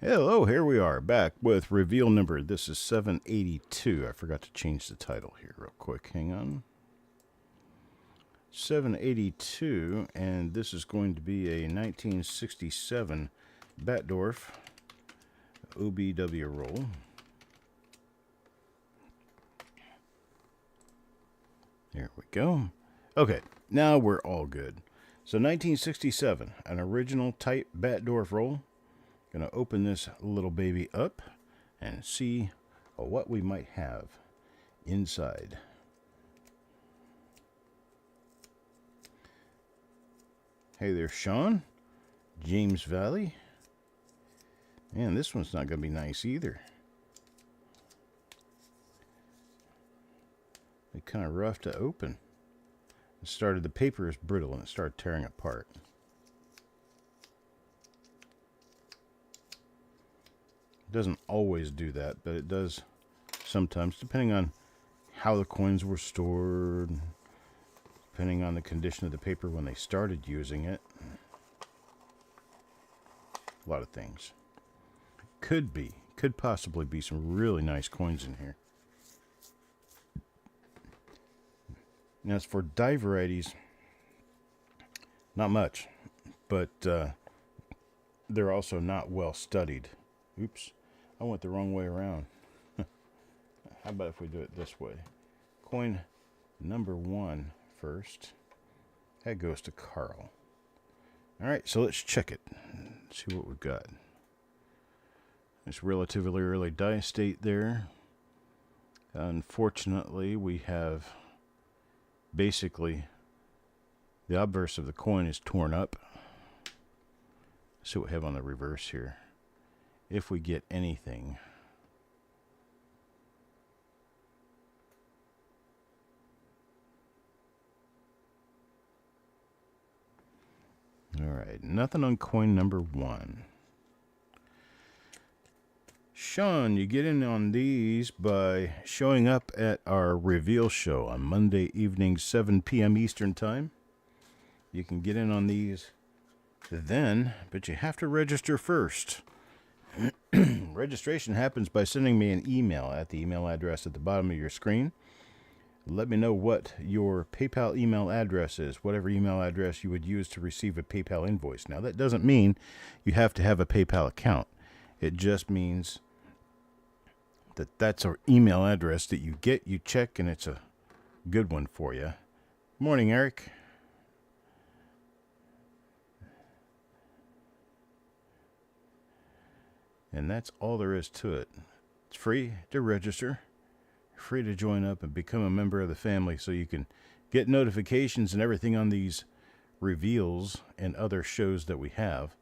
Hello, here we are back with reveal number. This is 782. I forgot to change the title here real quick. Hang on. 782, and this is going to be a 1967 Batdorf OBW roll. There we go. Okay, now we're all good. So 1967, an original type Batdorf roll. Gonna open this little baby up and see what we might have inside. Hey there, Sean. James Valley. Man, this one's not gonna be nice either. It's kind of rough to open. The paper is brittle and it started tearing apart. It doesn't always do that, but it does sometimes, depending on how the coins were stored, depending on the condition of the paper when they started using it. A lot of things. Could possibly be some really nice coins in here. Now, as for die varieties, not much, but they're also not well studied. Oops, I went the wrong way around. How about if we do it this way? Coin number 1 first. That goes to Carl. Alright, so let's check it. See what we've got. It's relatively early die state there. Unfortunately, we have basically the obverse of the coin is torn up. Let's see what we have on the reverse here. If we get anything. Alright, nothing on coin number 1. Sean, you get in on these by showing up at our reveal show on Monday evening, 7 p.m. Eastern Time. You can get in on these then, but you have to register first. Registration happens by sending me an email at the email address at the bottom of your screen. Let me know what your PayPal email address is, whatever email address you would use to receive a PayPal invoice. Now, that doesn't mean you have to have a PayPal account. It just means that that's our email address that you get, you check, and it's a good one for you. Morning, Eric. And that's all there is to it. It's free to register, free to join up and become a member of the family so you can get notifications and everything on these reveals and other shows that we have.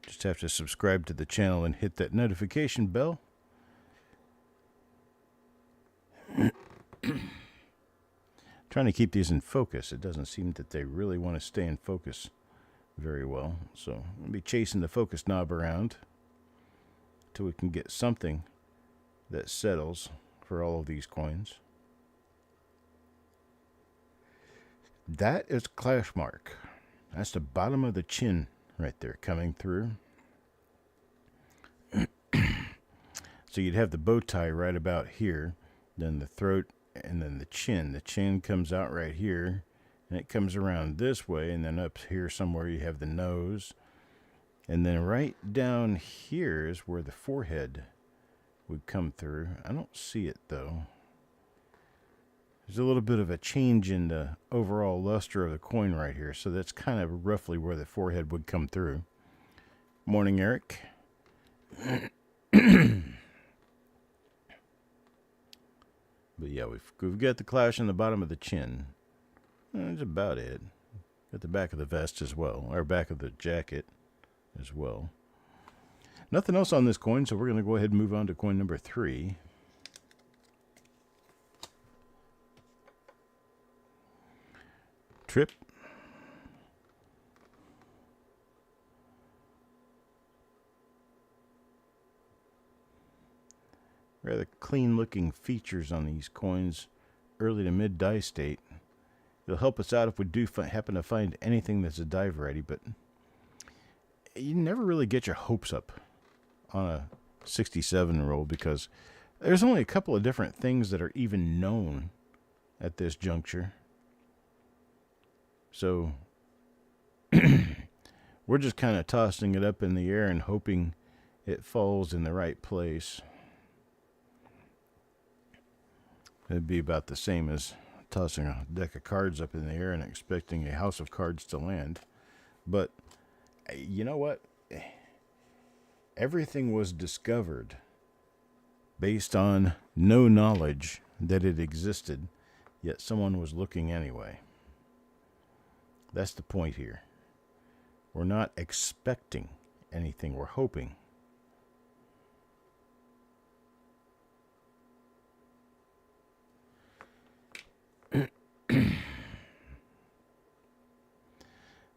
Just have to subscribe to the channel and hit that notification bell. Trying to keep these in focus. It doesn't seem that they really want to stay in focus very well. So I'm going to be chasing the focus knob around until we can get something that settles for all of these coins. That is Clash Mark. That's the bottom of the chin right there coming through. So you'd have the bow tie right about here, then the throat, and then the chin. The chin comes out right here, and it comes around this way, and then up here somewhere you have the nose. And then right down here is where the forehead would come through. I don't see it, though. There's a little bit of a change in the overall luster of the coin right here, so that's kind of roughly where the forehead would come through. Morning, Eric. But yeah, we've got the clash on the bottom of the chin. That's about it. Got the back of the vest as well, or back of the jacket as well. Nothing else on this coin, so we're going to go ahead and move on to coin number 3. Trip. Rather clean looking features on these coins, early to mid die state. It'll help us out if we do happen to find anything that's a die variety, but you never really get your hopes up on a 67 roll because there's only a couple of different things that are even known at this juncture. So we're just kind of tossing it up in the air and hoping it falls in the right place. It'd be about the same as tossing a deck of cards up in the air and expecting a house of cards to land. But you know what? Everything was discovered based on no knowledge that it existed, yet someone was looking anyway. That's the point here. We're not expecting anything, we're hoping.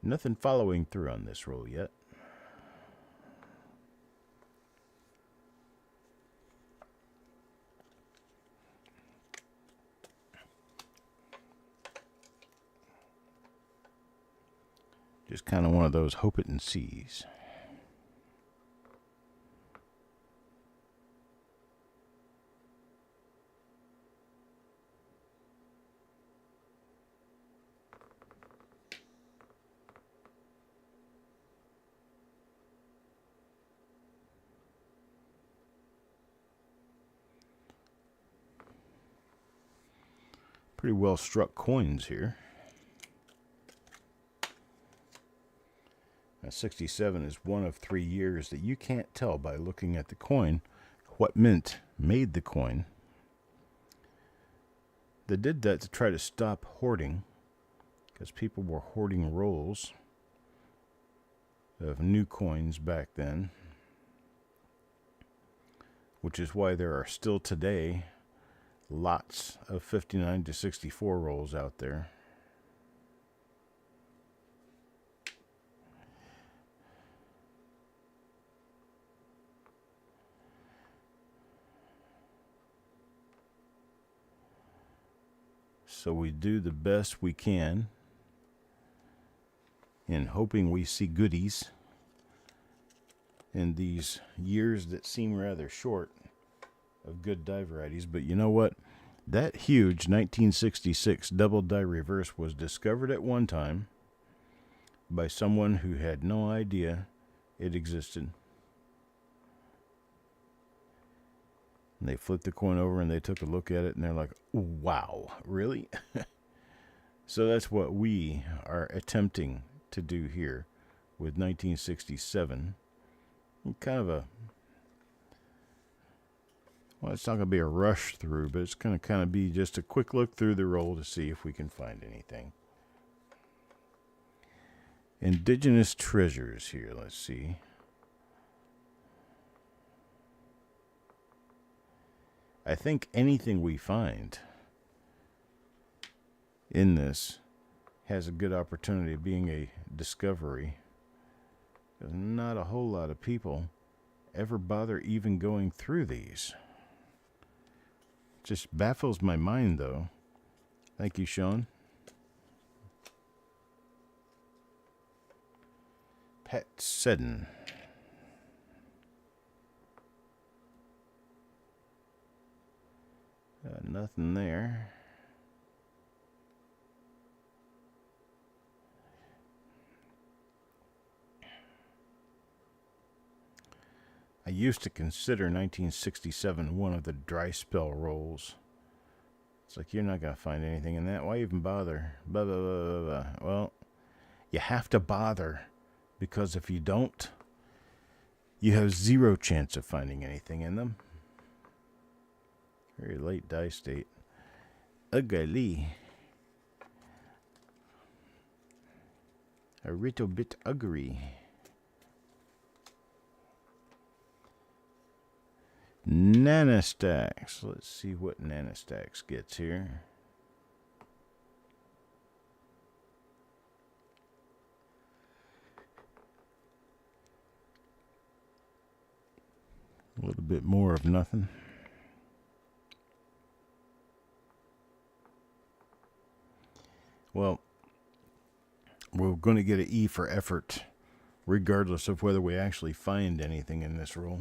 Nothing following through on this roll yet. Just kind of one of those hope it and sees. Pretty well struck coins here. Now 67 is one of 3 years that you can't tell by looking at the coin what mint made the coin. They did that to try to stop hoarding, because people were hoarding rolls of new coins back then, which is why there are still today lots of 59 to 64 rolls out there. So we do the best we can in hoping we see goodies in these years that seem rather short of good die varieties. But you know what? That huge 1966 double die reverse was discovered at one time by someone who had no idea it existed. And they flipped the coin over and they took a look at it and they're like, wow, really? So that's what we are attempting to do here with 1967. Kind of a, well, it's not going to be a rush through, but it's going to kind of be just a quick look through the roll to see if we can find anything. Indigenous treasures here, let's see. I think anything we find in this has a good opportunity of being a discovery. Because not a whole lot of people ever bother even going through these. Just baffles my mind, though. Thank you, Sean. Pat Seddon. Nothing there. I used to consider 1967 one of the dry spell rolls. It's like, you're not going to find anything in that. Why even bother? Blah, blah, blah, blah, blah. Well, you have to bother, because if you don't, you have zero chance of finding anything in them. Very late die state. Ugly. A little bit ugly. Nanostacks. Let's see what Nanostacks gets here. A little bit more of nothing. Well, we're going to get an E for effort regardless of whether we actually find anything in this roll.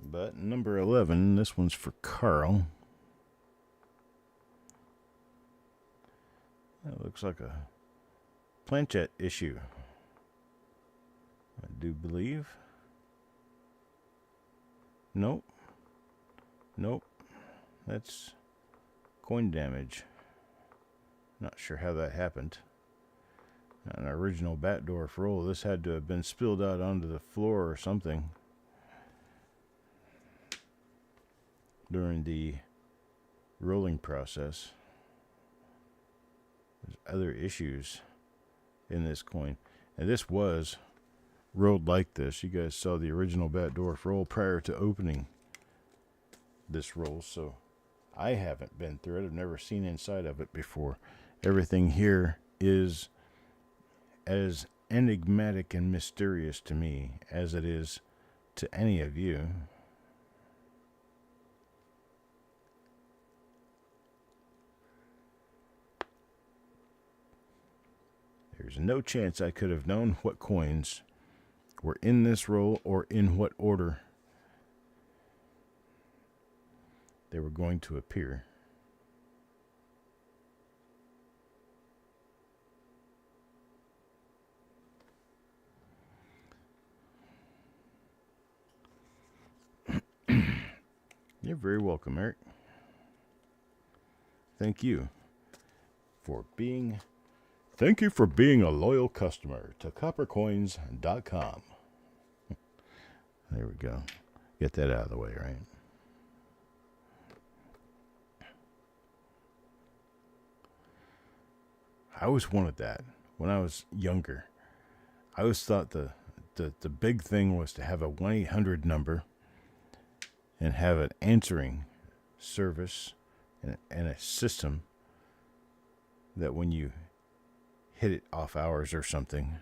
But number 11, this one's for Carl. That looks like a planchette issue, I do believe. Nope. Nope. That's coin damage. Not sure how that happened. Not an original Batdorf roll. This had to have been spilled out onto the floor or something during the rolling process. There's other issues in this coin. And this was rolled like this. You guys saw the original Batdorf roll prior to opening this roll, so I haven't been through it. I've never seen inside of it before. Everything here is as enigmatic and mysterious to me as it is to any of you. There's no chance I could have known what coins were in this roll or in what order they were going to appear. You're very welcome, Eric. Thank you for being a loyal customer to coppercoins.com. There we go. Get that out of the way, right? I always wanted that when I was younger. I always thought the big thing was to have a 1-800 number and have an answering service and a system that when you hit it off hours or something,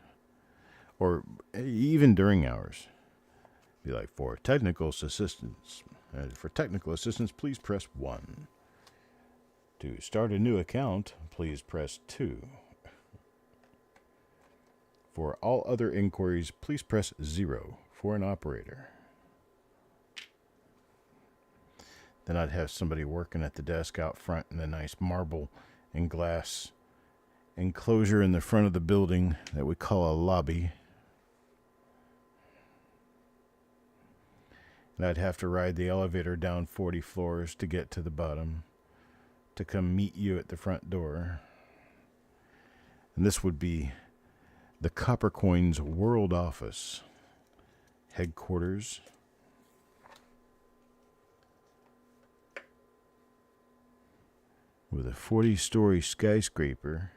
or even during hours, be like, for technical assistance, please press 1. To start a new account, please press 2. For all other inquiries, please press 0 for an operator. Then I'd have somebody working at the desk out front in the nice marble and glass enclosure in the front of the building that we call a lobby. And I'd have to ride the elevator down 40 floors to get to the bottom to come meet you at the front door. And this would be the Copper Coins World Office headquarters. With a 40-story skyscraper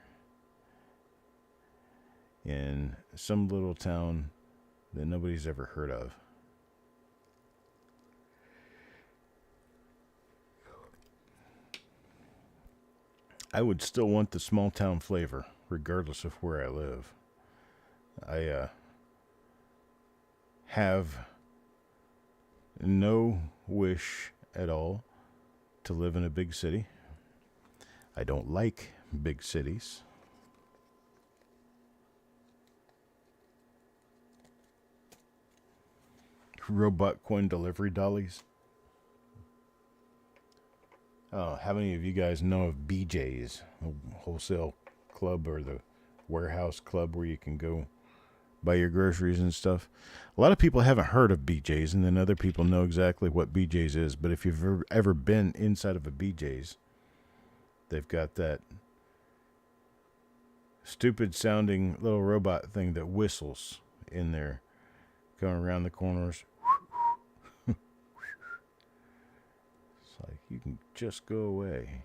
in some little town that nobody's ever heard of. I would still want the small town flavor, regardless of where I live. I have no wish at all to live in a big city. I don't like big cities. Robot coin delivery dollies. Oh, how many of you guys know of BJ's, a wholesale club or the warehouse club where you can go buy your groceries and stuff? A lot of people haven't heard of BJ's, and then other people know exactly what BJ's is. But if you've ever been inside of a BJ's, they've got that stupid sounding little robot thing that whistles in there, going around the corners. It's like, you can just go away.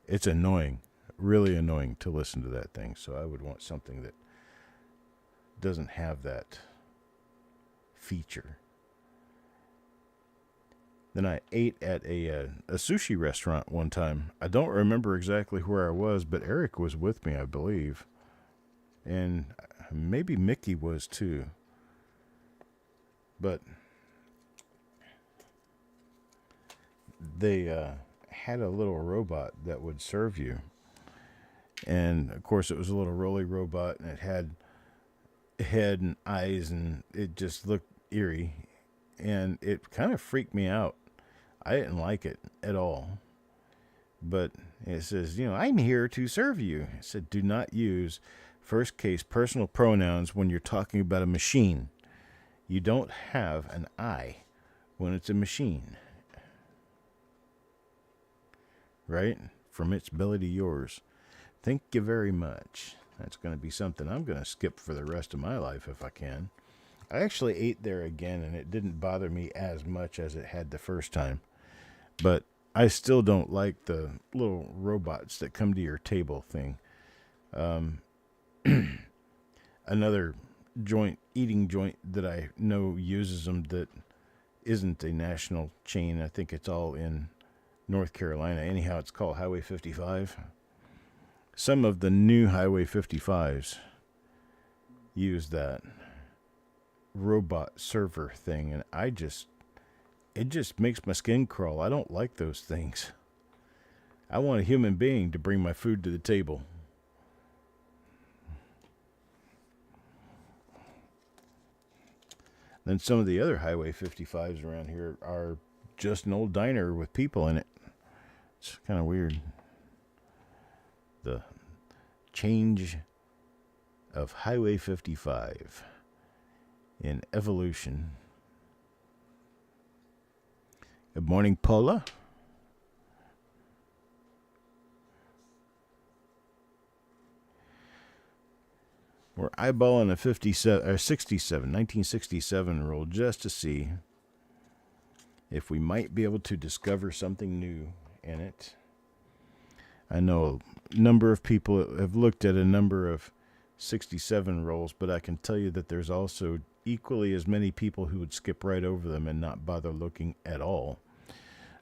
It's annoying, really annoying to listen to that thing. So I would want something that doesn't have that feature. Then I ate at a sushi restaurant one time. I don't remember exactly where I was, but Eric was with me, I believe. And maybe Mickey was too. But they had a little robot that would serve you. And of course, it was a little rolly robot, and it had a head and eyes, and it just looked eerie. And it kind of freaked me out. I didn't like it at all. But it says, I'm here to serve you. It said, do not use first case personal pronouns when you're talking about a machine. You don't have an I when it's a machine. Right? From its belly to yours. Thank you very much. That's going to be something I'm going to skip for the rest of my life if I can. I actually ate there again, and it didn't bother me as much as it had the first time. But I still don't like the little robots that come to your table thing. Another eating joint that I know uses them that isn't a national chain. I think it's all in North Carolina. Anyhow, it's called Highway 55. Some of the new Highway 55s use that robot server thing, and it just makes my skin crawl. I don't like those things. I want a human being to bring my food to the table. Then some of the other Highway 55s around here are just an old diner with people in it. It's kind of weird. The change of Highway 55 in evolution. Good morning, Paula. We're eyeballing a 1967 roll just to see if we might be able to discover something new in it. I know a number of people have looked at a number of 67 rolls, but I can tell you that there's also equally as many people who would skip right over them and not bother looking at all.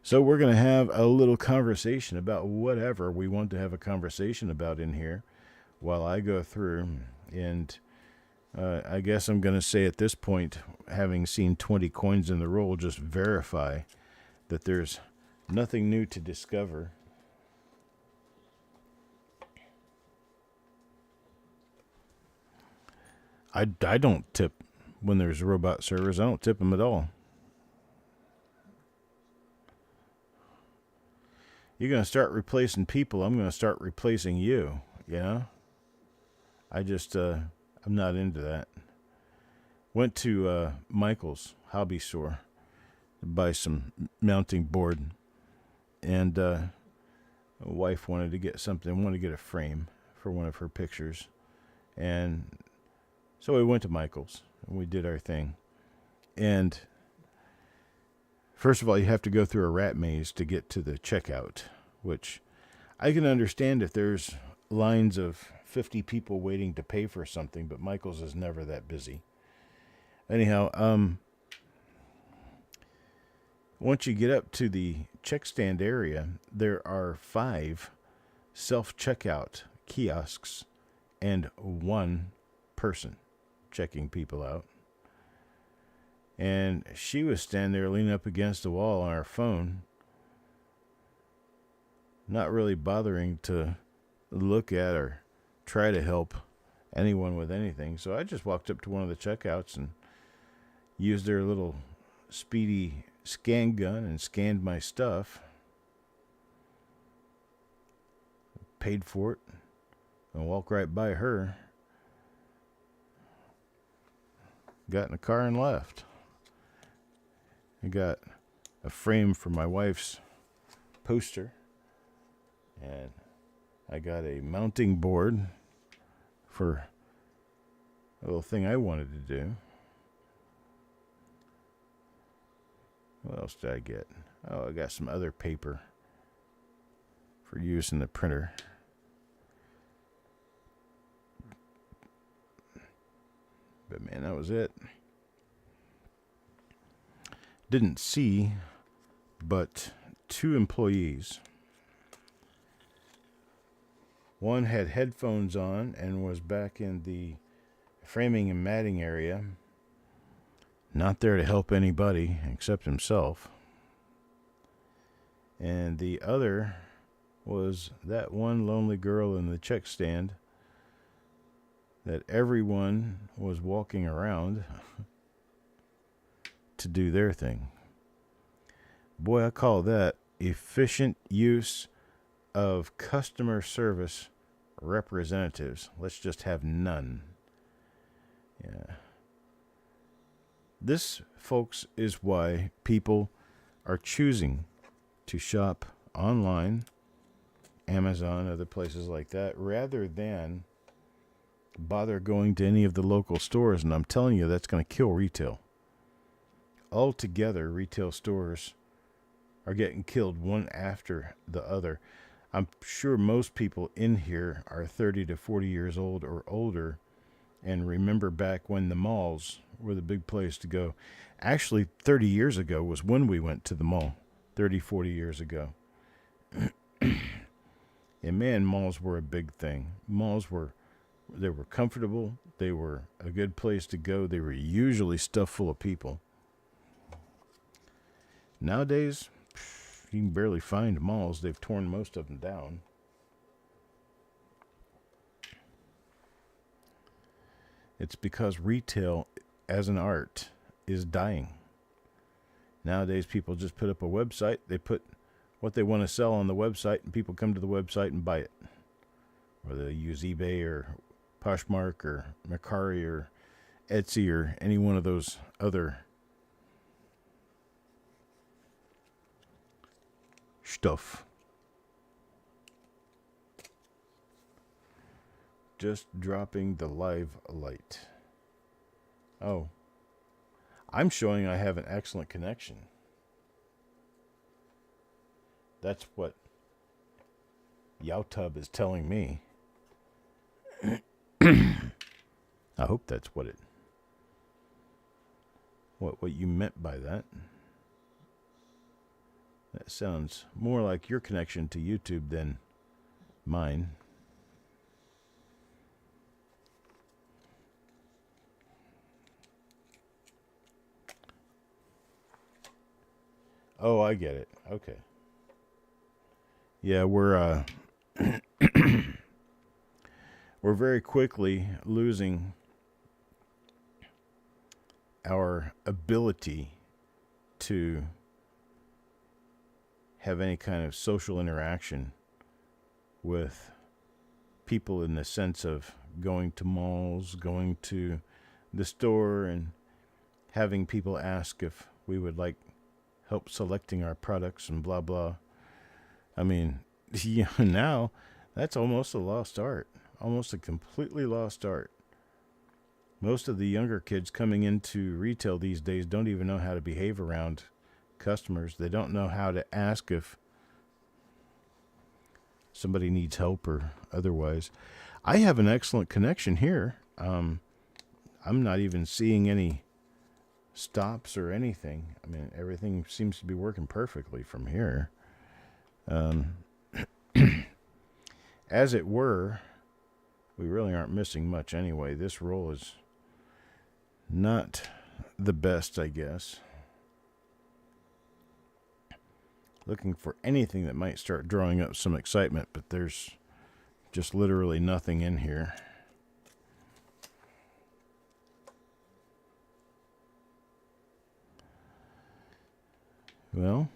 So we're going to have a little conversation about whatever we want to have a conversation about in here while I go through. And I guess I'm going to say at this point, having seen 20 coins in the roll, just verify that there's nothing new to discover. I don't tip when there's robot servers. I don't tip them at all. You're going to start replacing people. I'm going to start replacing you. I'm not into that. Went to Michael's hobby store to buy some mounting board. And a wife wanted to get a frame for one of her pictures. And so we went to Michael's and we did our thing. And first of all, you have to go through a rat maze to get to the checkout, which I can understand if there's lines of 50 people waiting to pay for something, but Michael's is never that busy. Anyhow, once you get up to the check stand area, there are 5 self-checkout kiosks and 1 person checking people out. And she was standing there leaning up against the wall on her phone, not really bothering to look at or try to help anyone with anything. So I just walked up to one of the checkouts and used their little speedy scan gun and scanned my stuff. Paid for it and walked right by her. Got in the car and left. I got a frame for my wife's poster, and I got a mounting board for a little thing I wanted to do. What else did I get? Oh, I got some other paper for use in the printer. But man, that was it. Didn't see but 2 employees. One had headphones on and was back in the framing and matting area, not there to help anybody except himself. And the other was that one lonely girl in the check stand that everyone was walking around to do their thing. Boy, I call that efficient use of customer service representatives. Let's just have none. Yeah. This, folks, is why people are choosing to shop online, Amazon, other places like that, rather than bother going to any of the local stores. And I'm telling you, that's going to kill retail. Altogether, retail stores are getting killed one after the other. I'm sure most people in here are 30 to 40 years old or older and remember back when the malls were the big place to go. Actually, 30 years ago was when we went to the mall. 30, 40 years ago. And man, malls were a big thing. They were comfortable. They were a good place to go. They were usually stuffed full of people. Nowadays, you can barely find malls. They've torn most of them down. It's because retail as an art is dying. Nowadays, people just put up a website. They put what they want to sell on the website, and people come to the website and buy it. Or they use eBay or Poshmark or Mercari or Etsy or any one of those other stuff. Just dropping the live light. Oh. I'm showing I have an excellent connection. That's what YouTube is telling me. I hope that's what you meant by that. That sounds more like your connection to YouTube than mine. Oh, I get it. Okay. Yeah, we're we're very quickly losing our ability to have any kind of social interaction with people in the sense of going to malls, going to the store, and having people ask if we would like help selecting our products and blah blah. I mean, yeah, now that's almost a lost art, almost a completely lost art. Most of the younger kids coming into retail these days don't even know how to behave around customers. They don't know how to ask if somebody needs help or otherwise. I have an excellent connection here. I'm not even seeing any stops or anything. I mean, everything seems to be working perfectly from here. As it were, we really aren't missing much anyway. This roll is not the best, I guess. Looking for anything that might start drawing up some excitement, but there's just literally nothing in here. Well,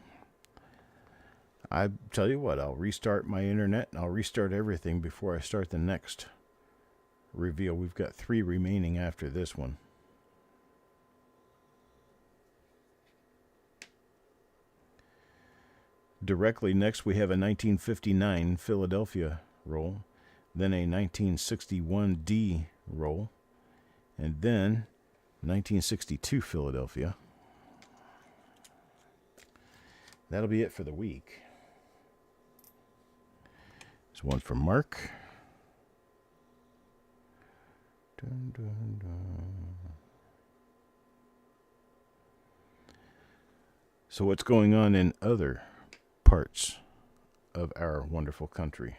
I tell you what, I'll restart my internet and I'll restart everything before I start the next reveal. We've got 3 remaining after this one. Directly next, we have a 1959 Philadelphia roll, then a 1961 D roll, and then 1962 Philadelphia. That'll be it for the week. There's one from Mark. Dun, dun, dun. So what's going on in other parts of our wonderful country?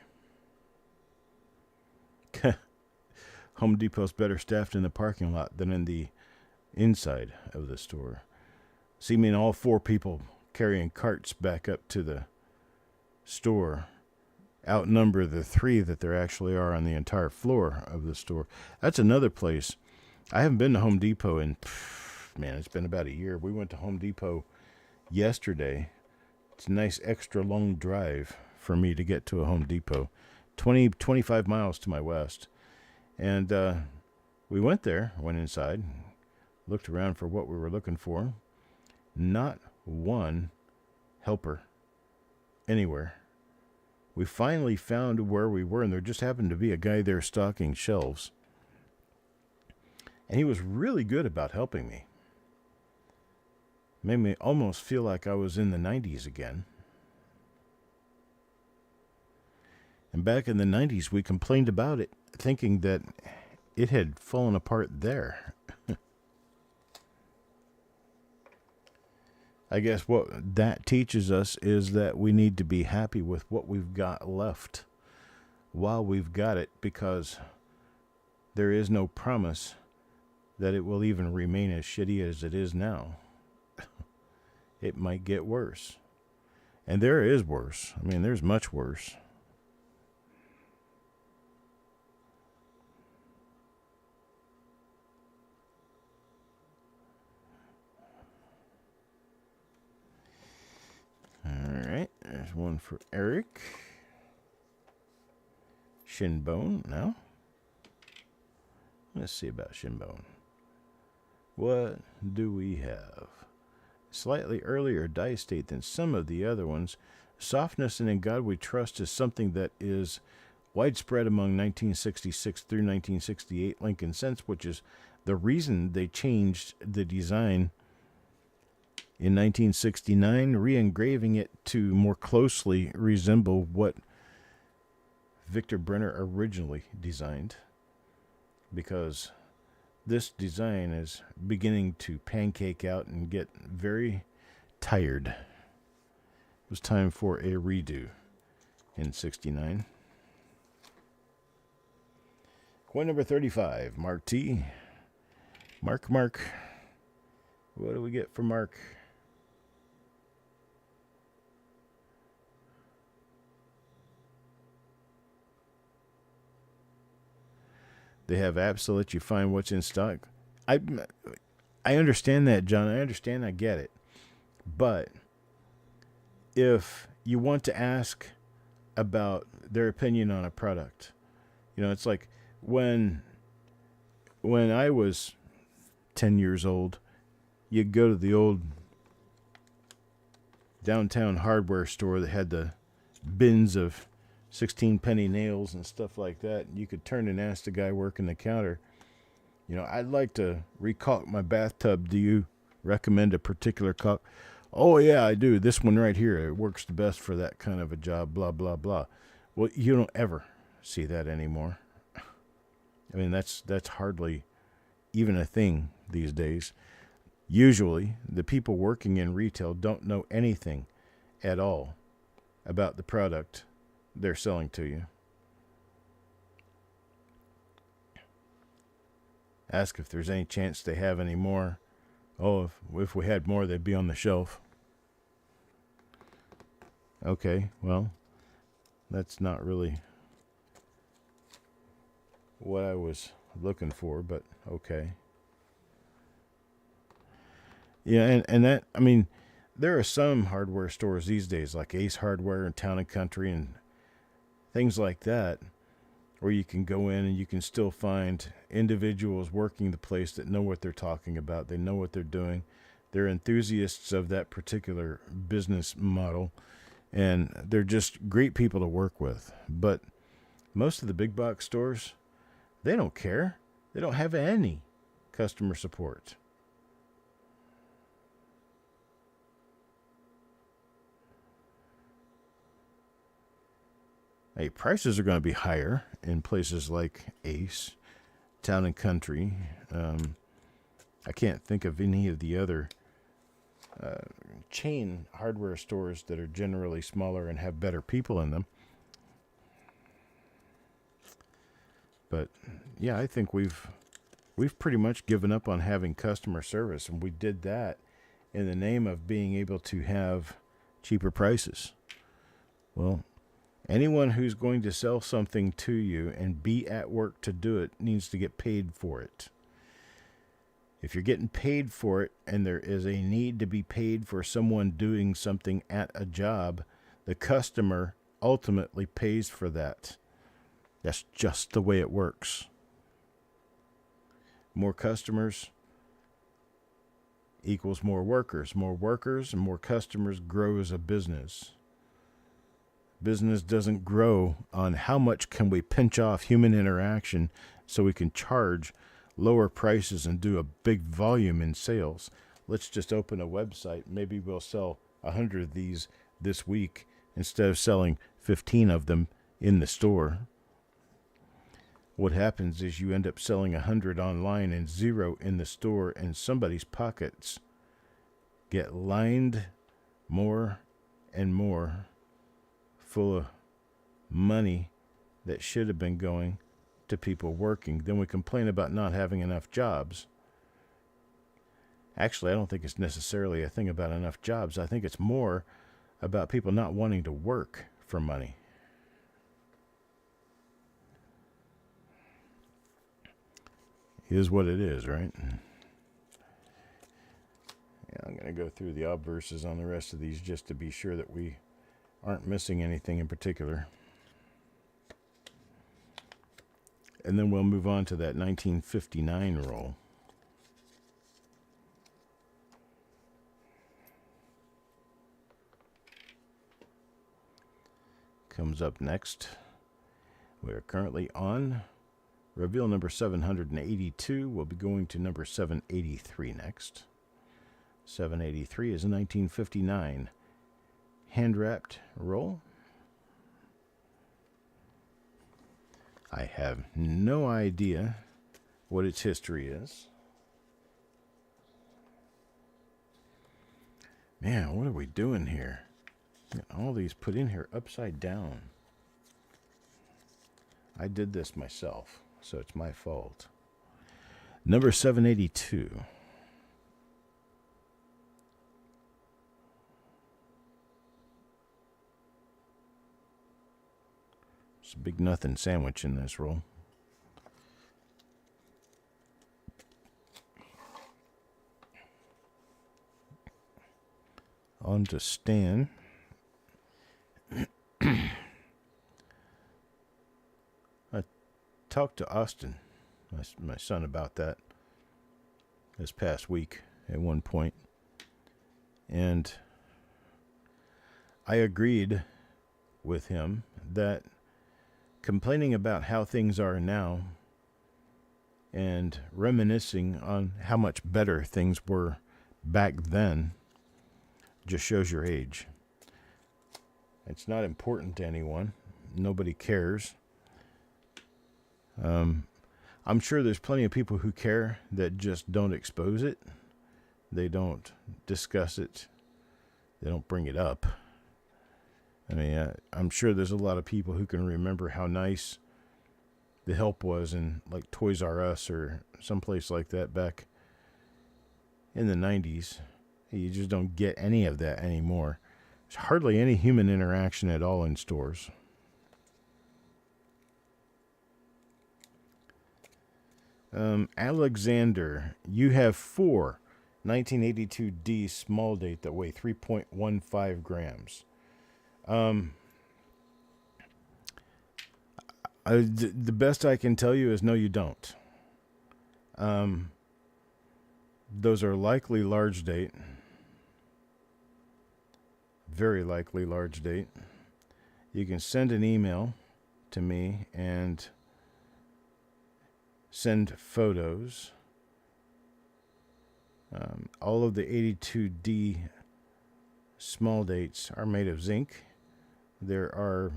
Home Depot's better staffed in the parking lot than in the inside of the store. See me and all 4 people carrying carts back up to the store outnumber the 3 that there actually are on the entire floor of the store. That's another place. I haven't been to Home Depot in, man, it's been about a year. We went to Home Depot yesterday. It's a nice extra long drive for me to get to a Home Depot. 25 miles to my west. And we went there, went inside, looked around for what we were looking for. Not one helper anywhere. We finally found where we were, and there just happened to be a guy there stocking shelves. And he was really good about helping me. Made me almost feel like I was in the 90s again. And back in the 90s, we complained about it, thinking that it had fallen apart there. I guess what that teaches us is that we need to be happy with what we've got left while we've got it, because there is no promise that it will even remain as shitty as it is now. It might get worse. And there is worse. I mean, there's much worse. All right, there's one for Eric. Shinbone now. Let's see about Shinbone. What do we have? Slightly earlier dice state than some of the other ones. Softness and In God We Trust is something that is widespread among 1966 through 1968 Lincoln Cents, which is the reason they changed the design in 1969, re-engraving it to more closely resemble what Victor Brenner originally designed, because this design is beginning to pancake out and get very tired. It was time for a redo in 69. Coin number 35, Mark T. Mark. What do we get for Mark? They have apps to let you find what's in stock. I understand that, John. I understand. I get it. But if you want to ask about their opinion on a product, it's like when I was 10 years old, you'd go to the old downtown hardware store that had the bins of 16-penny nails and stuff like that. You could turn and ask the guy working the counter, I'd like to recaulk my bathtub. Do you recommend a particular caulk? Oh, yeah, I do. This one right here, it works the best for that kind of a job, blah, blah, blah. Well, you don't ever see that anymore. I mean, that's hardly even a thing these days. Usually, the people working in retail don't know anything at all about the product they're selling to you. Ask if there's any chance they have any more. Oh, if we had more, they'd be on the shelf. Okay, well, that's not really what I was looking for, but okay. Yeah, and that, I mean, there are some hardware stores these days, like Ace Hardware and Town and Country and things like that, where you can go in and you can still find individuals working the place that know what they're talking about. They know what they're doing. They're enthusiasts of that particular business model, and they're just great people to work with. But most of the big box stores, they don't care. They don't have any customer support. Hey, prices are going to be higher in places like Ace, Town and Country. I can't think of any of the other chain hardware stores that are generally smaller and have better people in them. But yeah, I think we've pretty much given up on having customer service, and we did that in the name of being able to have cheaper prices. Well, Anyone who's going to sell something to you and be at work to do it needs to get paid for it. If you're getting paid for it and there is a need to be paid for someone doing something at a job, the customer ultimately pays for that. That's just the way it works. More customers equals more workers. More workers and more customers grows a business. Business doesn't grow on how much can we pinch off human interaction so we can charge lower prices and do a big volume in sales. Let's just open a website. Maybe we'll sell 100 of these this week instead of selling 15 of them in the store. What happens is you end up selling 100 online and 0 in the store, and somebody's pockets get lined more and more full of money that should have been going to people working. Then we complain about not having enough jobs. Actually, I don't think it's necessarily a thing about enough jobs. I think it's more about people not wanting to work for money. Is what it is, right? Yeah, I'm going to go through the obverses on the rest of these just to be sure that we aren't missing anything in particular. And then we'll move on to that 1959 roll. Comes up next. We are currently on reveal number 782. We'll be going to number 783 next. 783 is a 1959 hand-wrapped roll. I have no idea what its history is. Man, what are we doing here? Got all these put in here upside down. I did this myself, so it's my fault. Number 782. It's a big nothing sandwich in this roll. On to Stan. I talked to Austin, my son, about that this past week at one point, and I agreed with him that complaining about how things are now and reminiscing on how much better things were back then just shows your age. It's not important to anyone. Nobody cares. I'm sure there's plenty of people who care that just don't expose it. They don't discuss it. They don't bring it up. I mean, I'm sure there's a lot of people who can remember how nice the help was in like Toys R Us or someplace like that back in the 90s. You just don't get any of that anymore. There's hardly any human interaction at all in stores. Alexander, you have 4 1982D small date that weigh 3.15 grams. The best I can tell you is no, you don't. Those are likely large date. Very likely large date. You can send an email to me and send photos. All of the 82D small dates are made of zinc. There are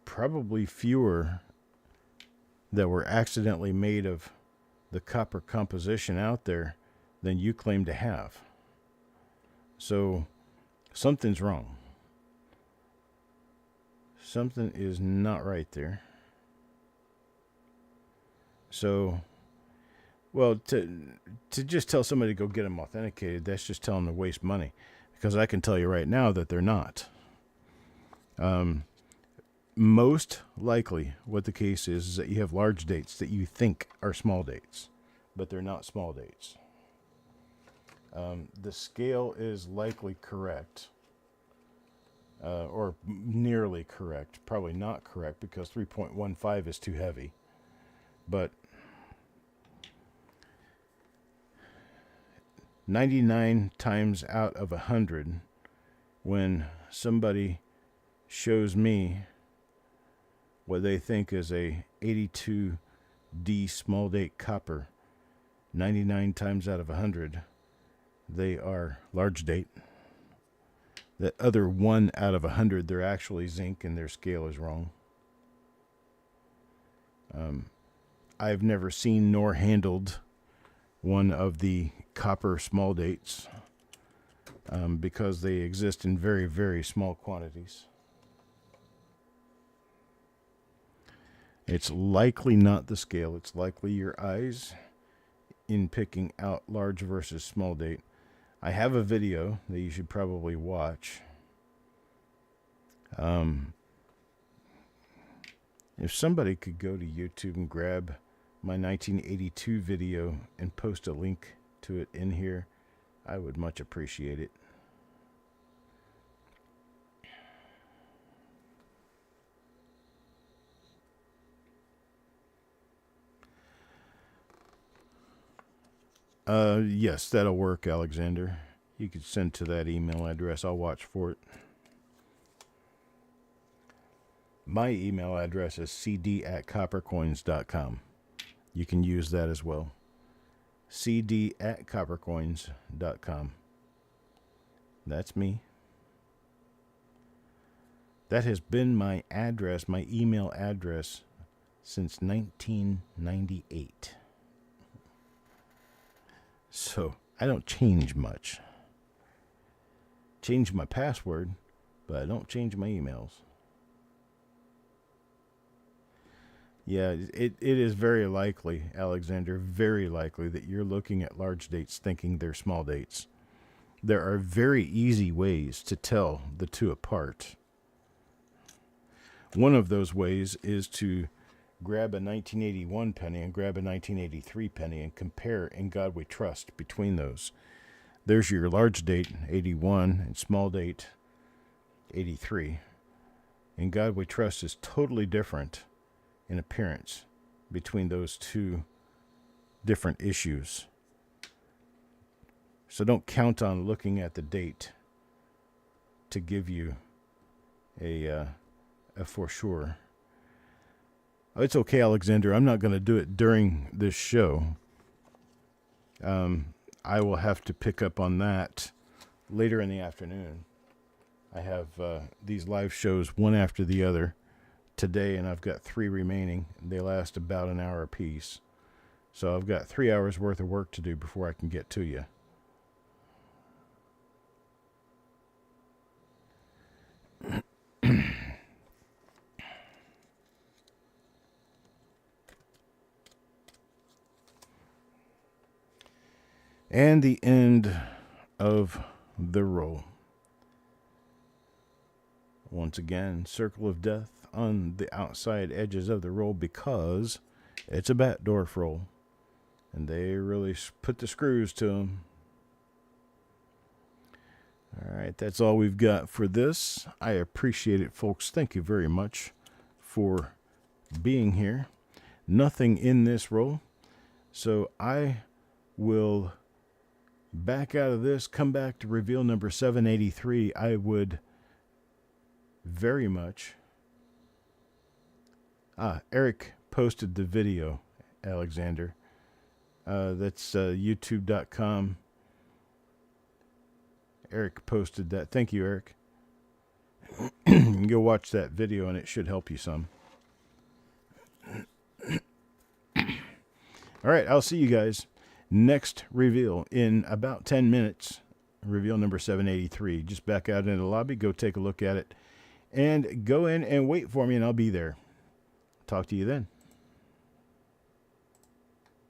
probably fewer that were accidentally made of the copper composition out there than you claim to have. So something's wrong. Something is not right there. So, well, to just tell somebody to go get them authenticated, that's just telling them to waste money. Because I can tell you right now that they're not. Most likely what the case is that you have large dates that you think are small dates, but they're not small dates. The scale is likely correct, or nearly correct. Probably not correct because 3.15 is too heavy. But 99 times out of 100, when somebody shows me what they think is a 82D small date copper, 99 times out of 100, they are large date. That other 1 out of 100, they're actually zinc and their scale is wrong. I've never seen nor handled one of the copper small dates because they exist in very, very small quantities. It's likely not the scale. It's likely your eyes in picking out large versus small date. I have a video that you should probably watch. If somebody could go to YouTube and grab my 1982 video and post a link to it in here, I would much appreciate it. Yes, that'll work, Alexander. You could send to that email address. I'll watch for it. My email address is cd@coppercoins.com. You can use that as well. cd@coppercoins.com. That's me. That has been my address, my email address, since 1998. So I don't change much. Change my password, but I don't change my emails. Yeah, it is very likely, Alexander, very likely that you're looking at large dates thinking they're small dates. There are very easy ways to tell the two apart. One of those ways is to grab a 1981 penny and grab a 1983 penny and compare In God We Trust between those. There's your large date, 81, and small date, 83. In God We Trust is totally different in appearance between those two different issues. So don't count on looking at the date to give you a for sure. It's okay, Alexander. I'm not going to do it during this show. I will have to pick up on that later in the afternoon. I have these live shows one after the other today, and I've got 3 remaining. They last about an hour apiece. So I've got 3 hours worth of work to do before I can get to you. And the end of the roll. Once again, circle of death on the outside edges of the roll because it's a Batdorf roll. And they really put the screws to them. All right, that's all we've got for this. I appreciate it, folks. Thank you very much for being here. Nothing in this roll. So I will back out of this, come back to reveal number 783. I would very much... Eric posted the video, Alexander. That's youtube.com. Eric posted that. Thank you, Eric. You can go watch that video and it should help you some. All right, I'll see you guys next reveal in about 10 minutes. Reveal number 783. Just back out into the lobby, go take a look at it, and go in and wait for me, and I'll be there. Talk to you then.